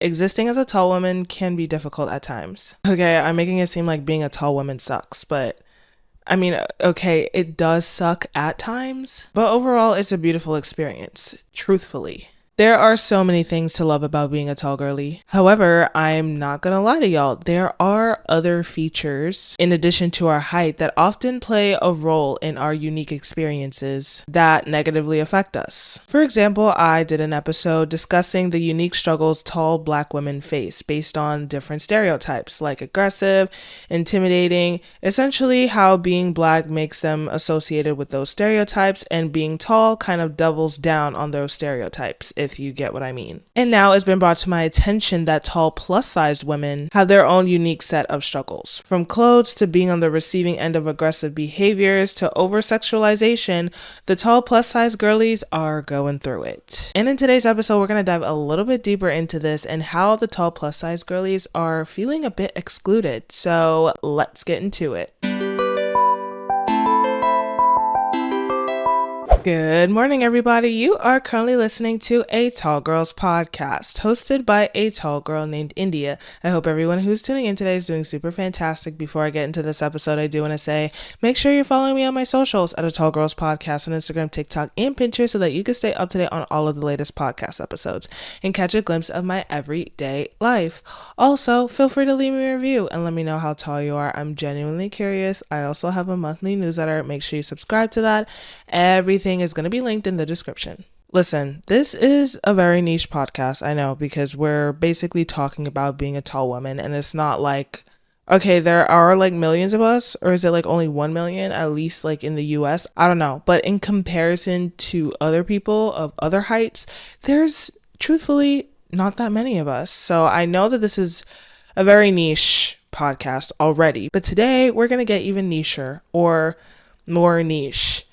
existing as a tall woman can be difficult at times. Okay, I'm making it seem like being a tall woman sucks, but I mean, okay, it does suck at times, but overall it's a beautiful experience, truthfully. There are so many things to love about being a tall girly. However, I'm not gonna lie to y'all, there are other features in addition to our height that often play a role in our unique experiences that negatively affect us. For example, I did an episode discussing the unique struggles tall Black women face based on different stereotypes like aggressive, intimidating, essentially how being Black makes them associated with those stereotypes, and being tall kind of doubles down on those stereotypes, if you get what I mean. And now it's been brought to my attention that tall plus-sized women have their own unique set of struggles. From clothes to being on the receiving end of aggressive behaviors to oversexualization, the tall plus-sized girlies are going through it. And in today's episode, we're going to dive a little bit deeper into this and how the tall plus-sized girlies are feeling a bit excluded. So let's get into it. Good morning, everybody. You are currently listening to a Tall Girls podcast hosted by a tall girl named India. I hope everyone who's tuning in today is doing super fantastic. Before I get into this episode, I do want to say, make sure you're following me on my socials at a Tall Girls podcast on Instagram, TikTok, and Pinterest so that you can stay up to date on all of the latest podcast episodes and catch a glimpse of my everyday life. Also, feel free to leave me a review and let me know how tall you are. I'm genuinely curious. I also have a monthly newsletter. Make sure you subscribe to that. Everything is going to be linked in the description. Listen, this is a very niche podcast, I know, because we're basically talking about being a tall woman, and it's not like, okay, there are like millions of us, or is it like only 1 million, at least like in the US? I don't know. But in comparison to other people of other heights, there's truthfully not that many of us. So I know that this is a very niche podcast already, but today we're going to get even nicher or more niche.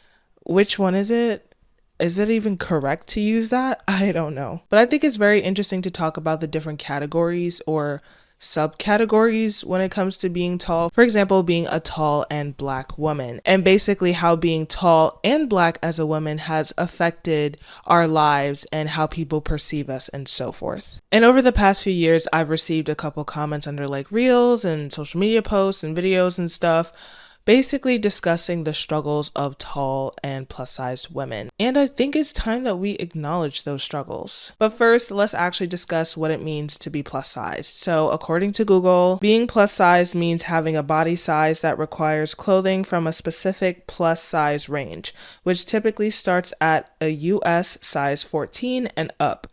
Which one is it? Is it even correct to use that? I don't know. But I think it's very interesting to talk about the different categories or subcategories when it comes to being tall. For example, being a tall and Black woman, and basically how being tall and Black as a woman has affected our lives and how people perceive us and so forth. And over the past few years, I've received a couple comments under like reels and social media posts and videos and stuff, basically discussing the struggles of tall and plus-sized women. And I think it's time that we acknowledge those struggles. But first, let's actually discuss what it means to be plus-sized. So according to Google, being plus-sized means having a body size that requires clothing from a specific plus-size range, which typically starts at a US size 14 and up.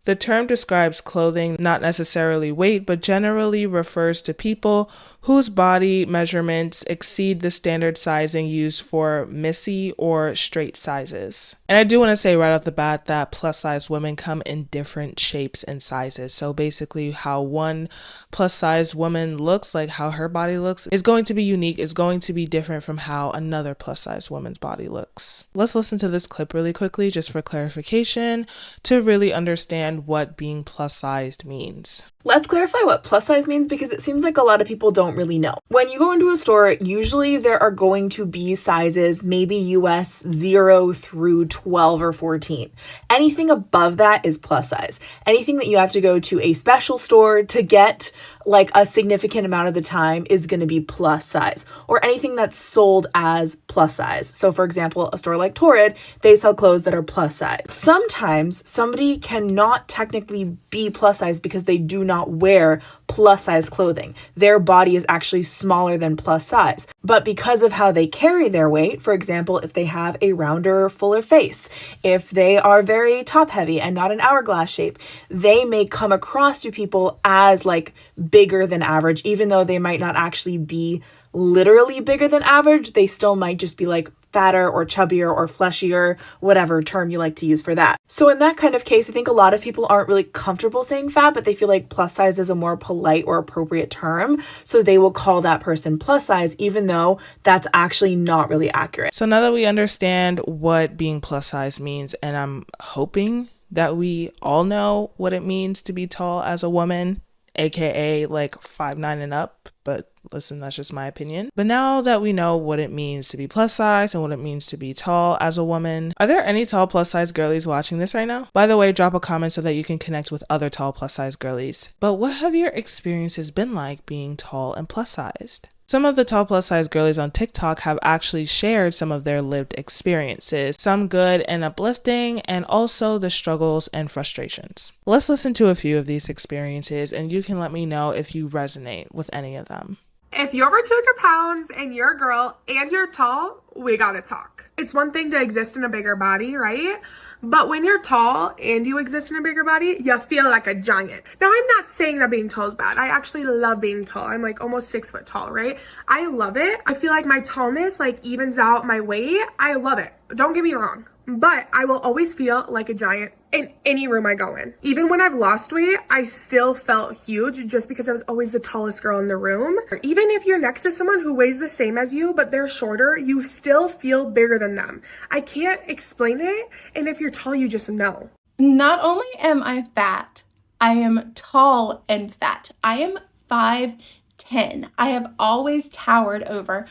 The term describes clothing, not necessarily weight, but generally refers to people whose body measurements exceed the standard sizing used for missy or straight sizes. And I do want to say right off the bat that plus size women come in different shapes and sizes. So basically how one plus size woman looks, like how her body looks, is going to be unique, is going to be different from how another plus size woman's body looks. Let's listen to this clip really quickly just for clarification to really understand what being plus sized means. Let's clarify what plus size means because it seems like a lot of people don't really know. When you go into a store, usually there are going to be sizes, maybe US 0 through 12 or 14. Anything above that is plus size. Anything that you have to go to a special store to get like a significant amount of the time is going to be plus size, or anything that's sold as plus size. So for example, a store like Torrid, they sell clothes that are plus size. Sometimes somebody cannot technically be plus size because they do not wear plus size clothing. Their body is actually smaller than plus size. But because of how they carry their weight, for example, if they have a rounder, fuller face, if they are very top heavy and not an hourglass shape, they may come across to people as like bigger than average, even though they might not actually be literally bigger than average. They still might just be like fatter or chubbier or fleshier, whatever term you like to use for that. So in that kind of case, I think a lot of people aren't really comfortable saying fat, but they feel like plus size is a more polite or appropriate term. So they will call that person plus size, even though that's actually not really accurate. So now that we understand what being plus size means, and I'm hoping that we all know what it means to be tall as a woman aka like 5'9" and up, but listen, that's just my opinion. But now that we know what it means to be plus size and what it means to be tall as a woman, are there any tall plus size girlies watching this right now? By the way, drop a comment so that you can connect with other tall plus size girlies. But what have your experiences been like being tall and plus sized? Some of the tall plus size girlies on TikTok have actually shared some of their lived experiences, some good and uplifting, and also the struggles and frustrations. Let's listen to a few of these experiences and you can let me know if you resonate with any of them. If you're over 200 pounds and you're a girl and you're tall, we gotta talk. It's one thing to exist in a bigger body, right? But when you're tall and you exist in a bigger body, you feel like a giant. Now, I'm not saying that being tall is bad. I actually love being tall. I'm like almost 6 foot tall, right? I love it. I feel like my tallness like evens out my weight. I love it. Don't get me wrong. But I will always feel like a giant in any room I go in. Even when I've lost weight, I still felt huge just because I was always the tallest girl in the room. Even if you're next to someone who weighs the same as you, but they're shorter, you still feel bigger than them. I can't explain it. And if you're tall, you just know. Not only am I fat, I am tall and fat. I am 5'10". I have always towered over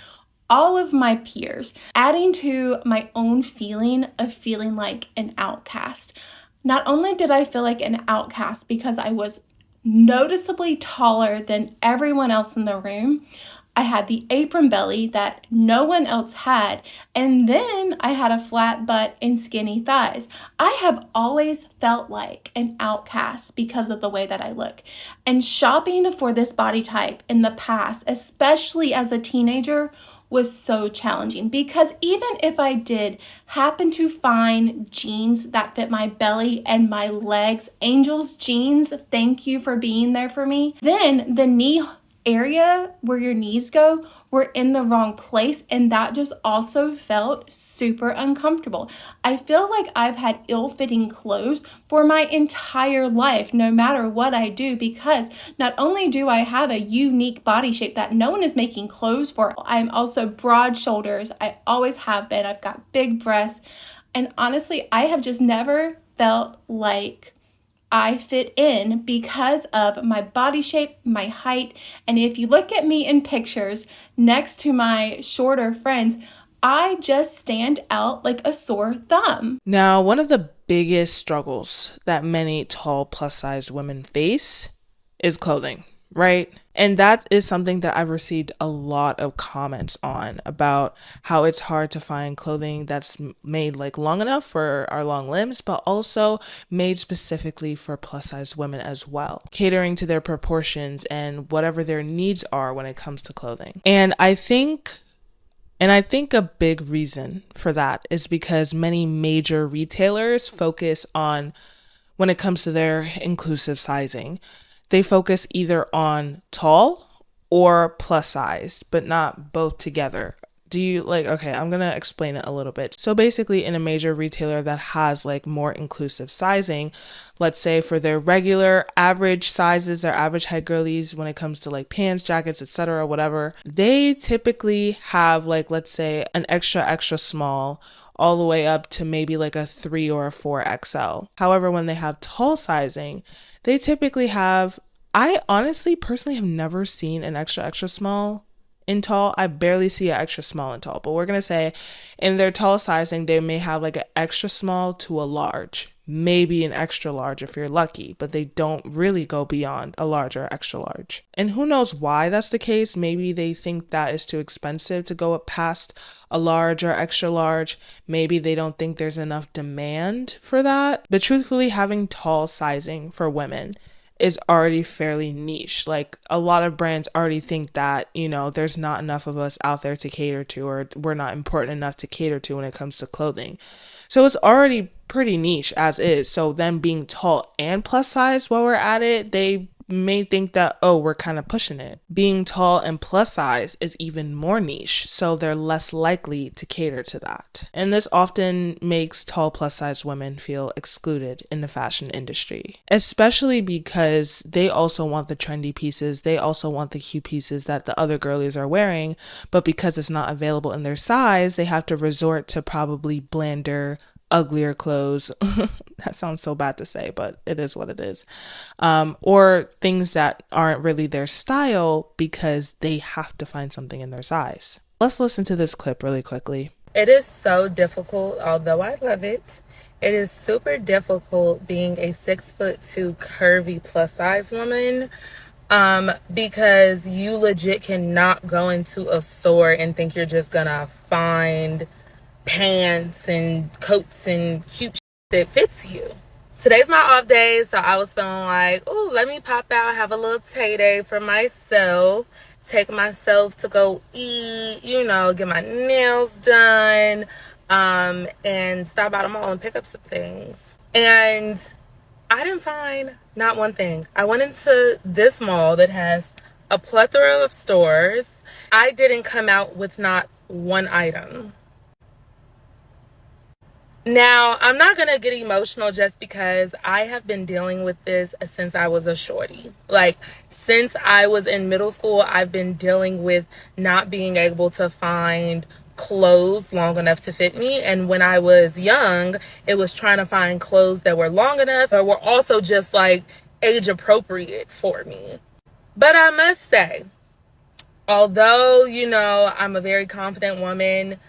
all of my peers, adding to my own feeling of feeling like an outcast. Not only did I feel like an outcast because I was noticeably taller than everyone else in the room, I had the apron belly that no one else had, and then I had a flat butt and skinny thighs. I have always felt like an outcast because of the way that I look. And shopping for this body type in the past, especially as a teenager, was so challenging because even if I did happen to find jeans that fit my belly and my legs, Angel's jeans, thank you for being there for me, then the knee area where your knees go were in the wrong place, and that just also felt super uncomfortable. I feel like I've had ill-fitting clothes for my entire life, no matter what I do, because not only do I have a unique body shape that no one is making clothes for, I'm also broad shoulders. I always have been. I've got big breasts, and honestly, I have just never felt like I fit in because of my body shape, my height, and if you look at me in pictures next to my shorter friends, I just stand out like a sore thumb. Now, one of the biggest struggles that many tall plus-sized women face is clothing, right? And that is something that I've received a lot of comments on about how it's hard to find clothing that's made like long enough for our long limbs, but also made specifically for plus size women as well, catering to their proportions and whatever their needs are when it comes to clothing. And I think a big reason for that is because many major retailers focus on, when it comes to their inclusive sizing, they focus either on tall or plus size, but not both together. Okay, I'm gonna explain it a little bit. So basically in a major retailer that has like more inclusive sizing, let's say for their regular average sizes, their average height girlies, when it comes to like pants, jackets, etc., whatever, they typically have like, let's say an extra small all the way up to maybe like a 3 or a 4XL. However, when they have tall sizing, they typically have, I honestly personally have never seen an extra small in tall. I barely see an extra small in tall, but we're going to say in their tall sizing, they may have like an extra small to a large, maybe an extra large if you're lucky, but they don't really go beyond a large or extra large. And who knows why that's the case? Maybe they think that is too expensive to go up past a large or extra large. Maybe they don't think there's enough demand for that. But truthfully, having tall sizing for women is already fairly niche. Like a lot of brands already think that, there's not enough of us out there to cater to, or we're not important enough to cater to when it comes to clothing. So it's already pretty niche as is. So then being tall and plus size while we're at it, they may think that, oh, we're kind of pushing it. Being tall and plus size is even more niche, so they're less likely to cater to that. And this often makes tall plus size women feel excluded in the fashion industry, especially because they also want the trendy pieces, they also want the cute pieces that the other girlies are wearing, but because it's not available in their size, they have to resort to probably blander, uglier clothes. That sounds so bad to say, but it is what it is. Or things that aren't really their style because they have to find something in their size. Let's listen to this clip really quickly. It is so difficult, although I love it. It is super difficult being a 6'2" curvy plus size woman, because you legit cannot go into a store and think you're just gonna find pants and coats and cute shit that fits you. Today's my off day, so I was feeling like, oh, let me pop out, have a little tay day for myself, take myself to go eat, get my nails done, and stop by the mall and pick up some things. And I didn't find not one thing. I went into this mall that has a plethora of stores. I didn't come out with not one item. Now, I'm not going to get emotional just because I have been dealing with this since I was a shorty. Like, since I was in middle school, I've been dealing with not being able to find clothes long enough to fit me. And when I was young, it was trying to find clothes that were long enough but were also just like age appropriate for me. But I must say, although, I'm a very confident woman,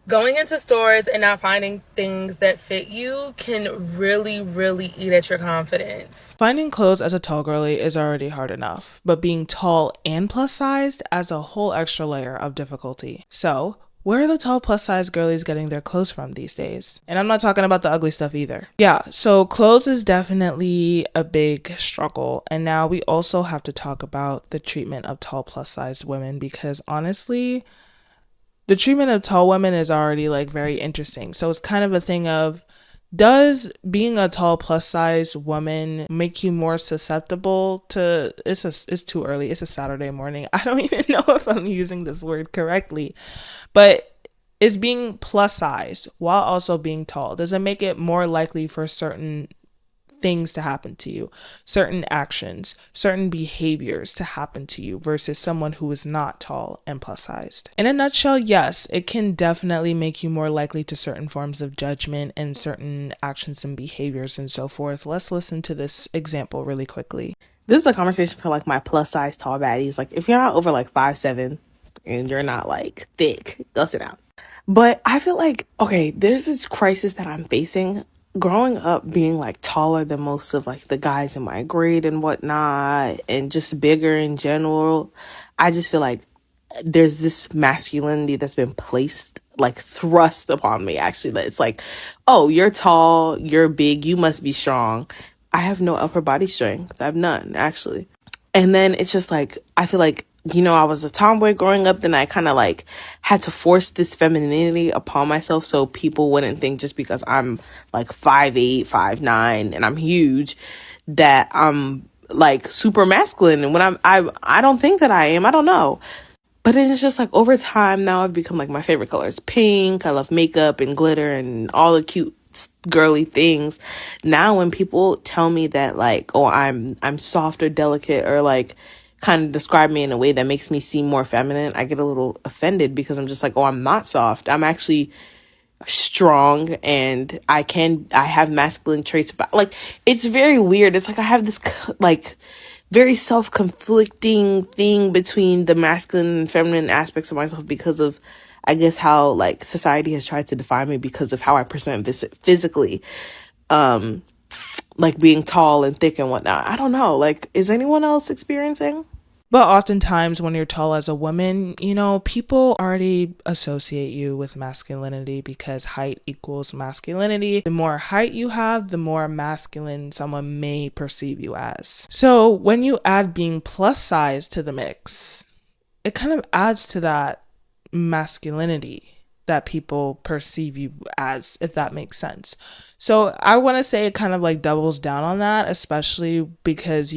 going into stores and not finding things that fit you can really, really eat at your confidence. Finding clothes as a tall girly is already hard enough, but being tall and plus sized adds a whole extra layer of difficulty. So, where are the tall plus size girlies getting their clothes from these days? And I'm not talking about the ugly stuff either. Yeah, so clothes is definitely a big struggle. And now we also have to talk about the treatment of tall plus sized women, because honestly, the treatment of tall women is already like very interesting. So it's kind of a thing of, does being a tall plus size woman make you more susceptible to, it's too early, it's a Saturday morning, I don't even know if I'm using this word correctly, but is being plus sized while also being tall, does it make it more likely for certain things to happen to you, certain actions, certain behaviors to happen to you versus someone who is not tall and plus sized? In a nutshell, yes, it can definitely make you more likely to certain forms of judgment and certain actions and behaviors and so forth. Let's listen to this example really quickly. This is a conversation for like my plus size tall baddies. Like, if you're not over like 5'7" and you're not like thick, go sit down. But I feel like, okay, there's this crisis that I'm facing. Growing up being like taller than most of like the guys in my grade and whatnot, and just bigger in general, I just feel like there's this masculinity that's been placed, like thrust upon me actually, that it's like, oh, you're tall, you're big, you must be strong. I have no upper body strength. I have none, actually. And then it's just like, I feel like, I was a tomboy growing up, then I kind of like had to force this femininity upon myself so people wouldn't think just because I'm like 5'8", 5'9", and I'm huge, that I'm like super masculine. And when I don't think that I am. I don't know. But it's just like over time now I've become like, my favorite color is pink. I love makeup and glitter and all the cute girly things. Now when people tell me that like, oh, I'm soft or delicate, or like kind of describe me in a way that makes me seem more feminine, I get a little offended, because I'm just like, oh, I'm not soft. I'm actually strong, and I have masculine traits. But like, it's very weird. It's like I have this like very self-conflicting thing between the masculine and feminine aspects of myself, because of, I guess, how like society has tried to define me because of how I present physically, like being tall and thick and whatnot. I don't know. Like, is anyone else experiencing? But oftentimes when you're tall as a woman, people already associate you with masculinity because height equals masculinity. The more height you have, the more masculine someone may perceive you as. So when you add being plus size to the mix, it kind of adds to that masculinity that people perceive you as, if that makes sense. So I want to say it kind of like doubles down on that, especially because,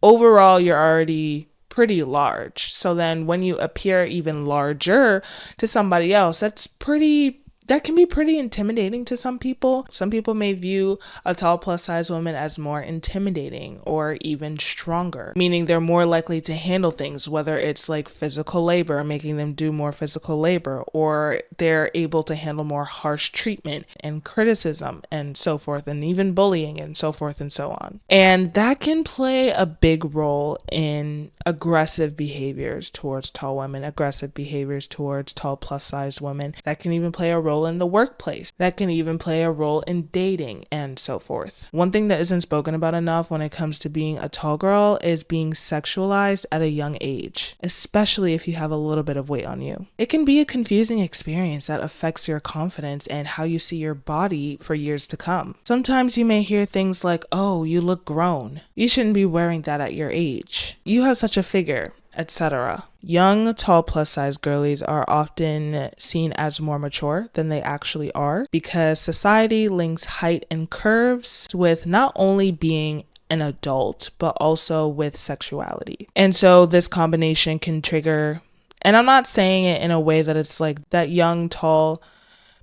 overall you're already pretty large. So then when you appear even larger to somebody else, that's pretty that can be pretty intimidating to some people. Some people may view a tall plus size woman as more intimidating or even stronger, meaning they're more likely to handle things, whether it's like physical labor, making them do more physical labor, or they're able to handle more harsh treatment and criticism and so forth, and even bullying and so forth and so on. And that can play a big role in aggressive behaviors towards tall women, aggressive behaviors towards tall plus size women. That can even play a role in the workplace. That can even play a role in dating and so forth. One thing that isn't spoken about enough when it comes to being a tall girl is being sexualized at a young age, especially if you have a little bit of weight on you. It can be a confusing experience that affects your confidence and how you see your body for years to come. Sometimes you may hear things like, "Oh, you look grown. You shouldn't be wearing that at your age. You have such a figure," etc. Young, tall, plus size girlies are often seen as more mature than they actually are because society links height and curves with not only being an adult, but also with sexuality. And so this combination can trigger, and I'm not saying it in a way that it's like that young, tall,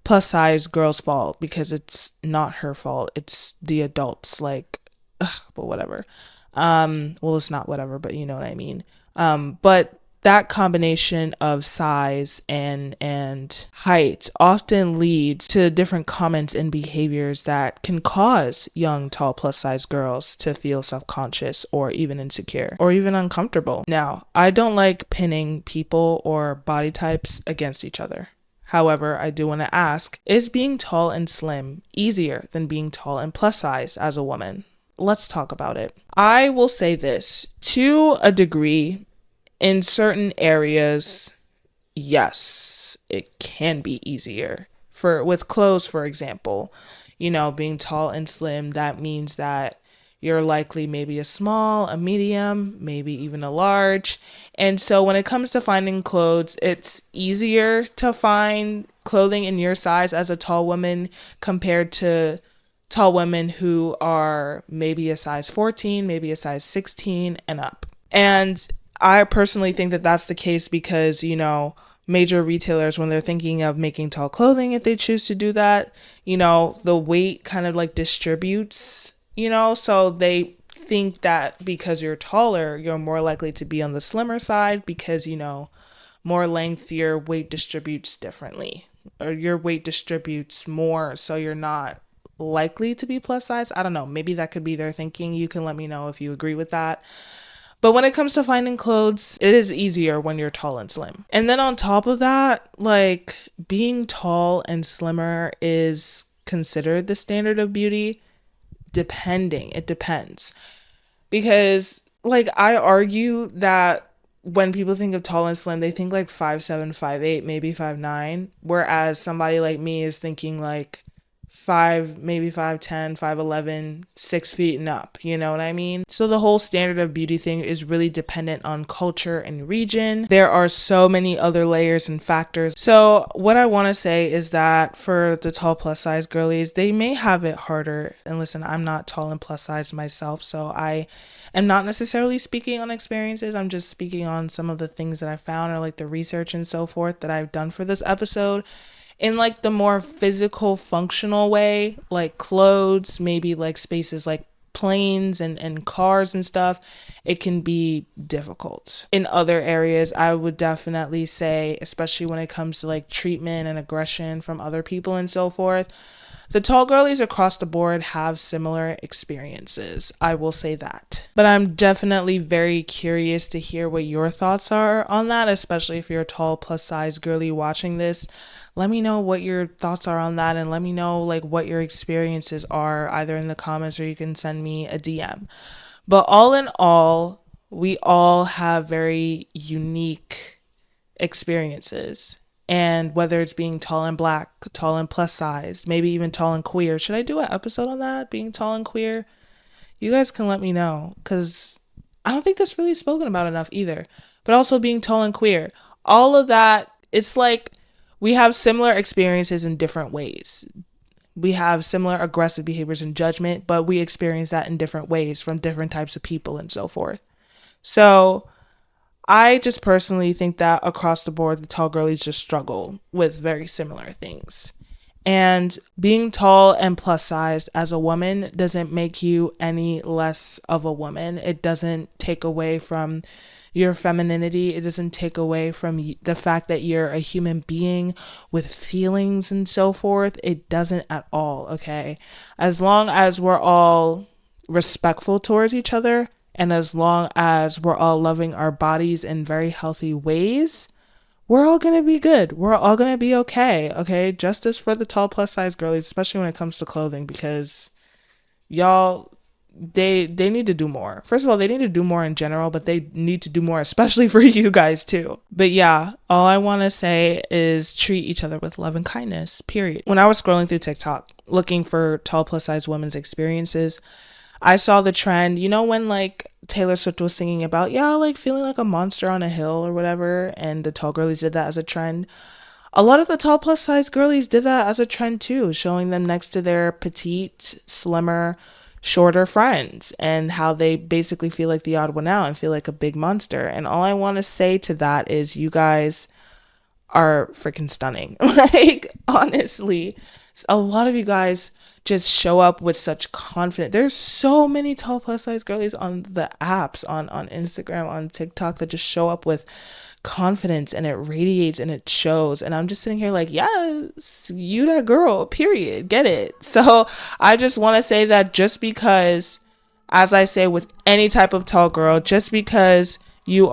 plus size girl's fault, because it's not her fault. It's the adults, like, but whatever. Well, it's not whatever, but you know what I mean. But that combination of size and height often leads to different comments and behaviors that can cause young, tall, plus size girls to feel self-conscious or even insecure or even uncomfortable. Now, I don't like pinning people or body types against each other. However, I do want to ask, is being tall and slim easier than being tall and plus size as a woman? Let's talk about it. I will say this, to a degree, in certain areas, yes, it can be easier. With clothes, for example, being tall and slim, that means that you're likely maybe a small, a medium, maybe even a large. And so when it comes to finding clothes, it's easier to find clothing in your size as a tall woman compared to tall women who are maybe a size 14, maybe a size 16 and up. And I personally think that that's the case because, major retailers, when they're thinking of making tall clothing, if they choose to do that, the weight kind of like distributes, so they think that because you're taller, you're more likely to be on the slimmer side because, more length, your weight distributes differently, or your weight distributes more, so you're not likely to be plus size. I don't know. Maybe that could be their thinking. You can let me know if you agree with that. But when it comes to finding clothes, it is easier when you're tall and slim. And then on top of that, like, being tall and slimmer is considered the standard of beauty. It depends. Because, like, I argue that when people think of tall and slim, they think like 5'7", 5'8", maybe 5'9", whereas somebody like me is thinking like 5, maybe 5'10", 5'11", 6 feet and up, you know what I mean? So the whole standard of beauty thing is really dependent on culture and region. There are so many other layers and factors. So what I want to say is that for the tall plus size girlies, they may have it harder. And listen, I'm not tall and plus size myself, so I am not necessarily speaking on experiences. I'm just speaking on some of the things that I found, or like the research and so forth that I've done for this episode. In like the more physical, functional way, like clothes, maybe like spaces like planes and cars and stuff, it can be difficult. In other areas, I would definitely say, especially when it comes to like treatment and aggression from other people and so forth, the tall girlies across the board have similar experiences. I will say that. But I'm definitely very curious to hear what your thoughts are on that, especially if you're a tall plus size girly watching this. Let me know what your thoughts are on that, and let me know like what your experiences are, either in the comments or you can send me a DM. But all in all, we all have very unique experiences. And whether it's being tall and black, tall and plus size, maybe even tall and queer. Should I do an episode on that? Being tall and queer? You guys can let me know, because I don't think that's really spoken about enough either. But also being tall and queer. All of that, it's like we have similar experiences in different ways. We have similar aggressive behaviors and judgment, but we experience that in different ways from different types of people and so forth. So I just personally think that across the board, the tall girlies just struggle with very similar things. And being tall and plus sized as a woman doesn't make you any less of a woman. It doesn't take away from your femininity. It doesn't take away from the fact that you're a human being with feelings and so forth. It doesn't at all, okay? As long as we're all respectful towards each other, and as long as we're all loving our bodies in very healthy ways, we're all gonna be good. We're all gonna be okay. Okay. Justice for the tall plus size girlies, especially when it comes to clothing, because y'all, they need to do more. First of all, they need to do more in general, but they need to do more especially for you guys too. But yeah, all I want to say is treat each other with love and kindness, period. When I was scrolling through TikTok looking for tall plus size women's experiences, I saw the trend, you know, when like Taylor Swift was singing about, yeah, like feeling like a monster on a hill or whatever, and the tall girlies did that as a trend. A lot of the tall plus size girlies did that as a trend too, showing them next to their petite, slimmer, shorter friends and how they basically feel like the odd one out and feel like a big monster. And all I want to say to that is you guys are freaking stunning. Like, honestly, a lot of you guys just show up with such confidence. There's so many tall plus size girlies on the apps, on Instagram, on TikTok, that just show up with confidence, and it radiates and it shows. And I'm just sitting here like, yes, you that girl, period. Get it. So I just want to say that just because, as I say with any type of tall girl, just because you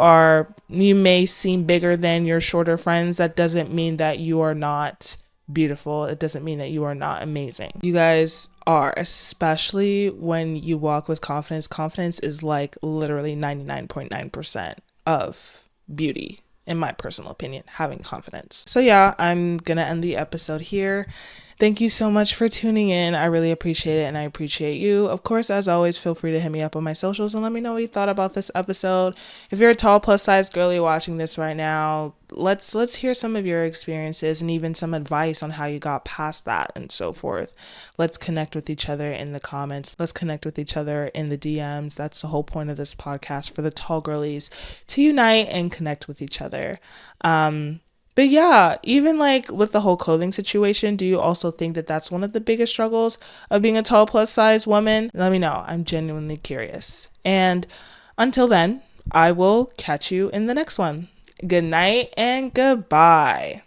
may seem bigger than your shorter friends, that doesn't mean that you are not beautiful. It doesn't mean that you are not amazing. You guys are, especially when you walk with confidence. Confidence is like literally 99.9% of beauty, in my personal opinion, having confidence. So yeah, I'm gonna end the episode here. Thank you so much for tuning in. I really appreciate it, and I appreciate you. Of course, as always, feel free to hit me up on my socials and let me know what you thought about this episode. If you're a tall plus size girly watching this right now, let's hear some of your experiences and even some advice on how you got past that and so forth. Let's connect with each other in the comments. Let's connect with each other in the DMs. That's the whole point of this podcast, for the tall girlies to unite and connect with each other. But yeah, even like with the whole clothing situation, do you also think that that's one of the biggest struggles of being a tall plus size woman? Let me know. I'm genuinely curious. And until then, I will catch you in the next one. Good night and goodbye.